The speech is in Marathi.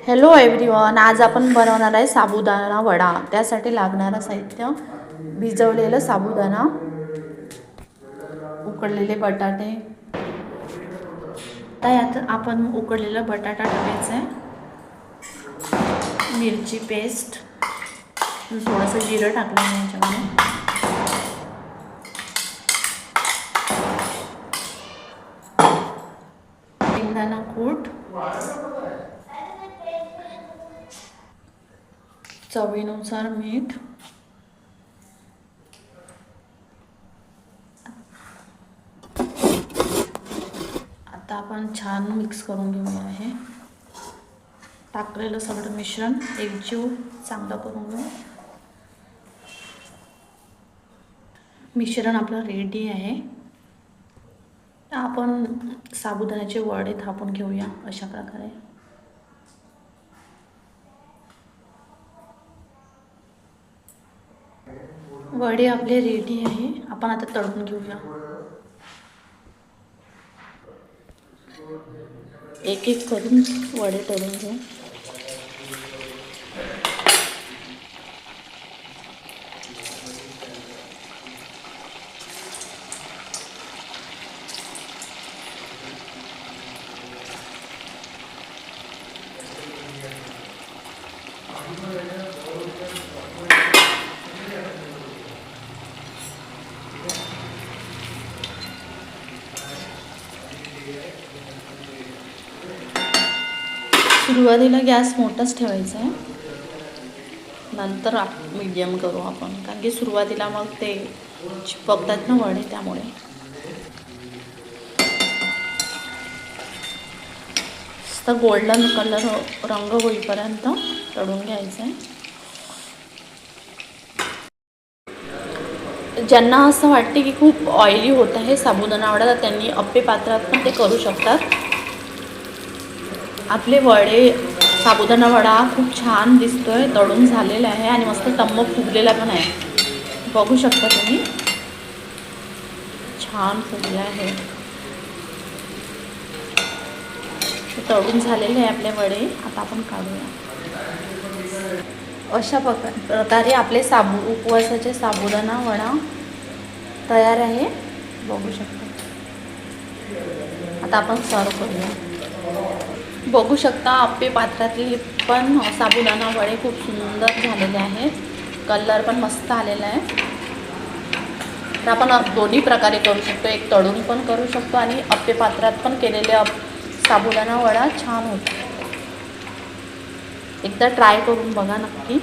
हॅलो एव्हरीवन, आज आपण बनवणार आहे साबुदाणा वडा. त्यासाठी लागणारं साहित्य: भिजवलेलं साबुदाणा, उकडलेले बटाटे. तर यात आपण उकडलेला बटाटा टाकायचा आहे, मिरची पेस्ट, थोडंसं जिरं टाकलं आहे याच्यामध्ये, शेंगदाणा कूट, चवीनुसार मीठ, आता आपण छान मिक्स करून घेऊया. हे टाकलेलं सगळं मिश्रण एकजीव चांगलं करून घेऊ. मिश्रण आपलं रेडी आहे. आपण साबुदाण्याचे वडे थापून घेऊया अशा प्रकारे. वडे आपले रेडी आहे. आपण आता तळून घेऊया. एक एक करून वडे तळून घेऊ. सुरुवातीला गॅस मोठाच ठेवायचा आहे, नंतर मीडियम करू आपण, कारण की सुरुवातीला मग ते चिपकतात ना वडे, त्यामुळे. तर गोल्डन कलर रंग होईपर्यंत तळून घ्यायचं आहे. ज्यांना असं वाटते की खूप ऑइली होत आहे साबुदाणा वडा, तर त्यांनी अप्पे पात्रात पण ते करू शकतात. आपले वडे, साबुदाणा वडा खूप छान दिसतोय, तळून झालेला आहे आणि मस्त टम्म फुगलेला पण आहे. बघू शकता तुम्ही, छान फुगला आहे. तळून झालेले आहे आपले वडे. आता आपण काढूया. अशा प्रकारे आपले उपवासाचे साबुदाणा वडा तयार आहे, बघू शकता. आता आपण सर्व करूया. बघू शकता अप्पे पात्रातले पण साबुदाणा वडे खूप सुंदर झालेले आहेत. कलर पण मस्त आलेला आहे. तर आपण दोन्ही प्रकारे करू शकतो. एक तळून पण करू शकतो आणि अप्पे पात्रात पण केलेले साबुदाणा वडा छान होतो. एकदा ट्राय करून बघा नक्की.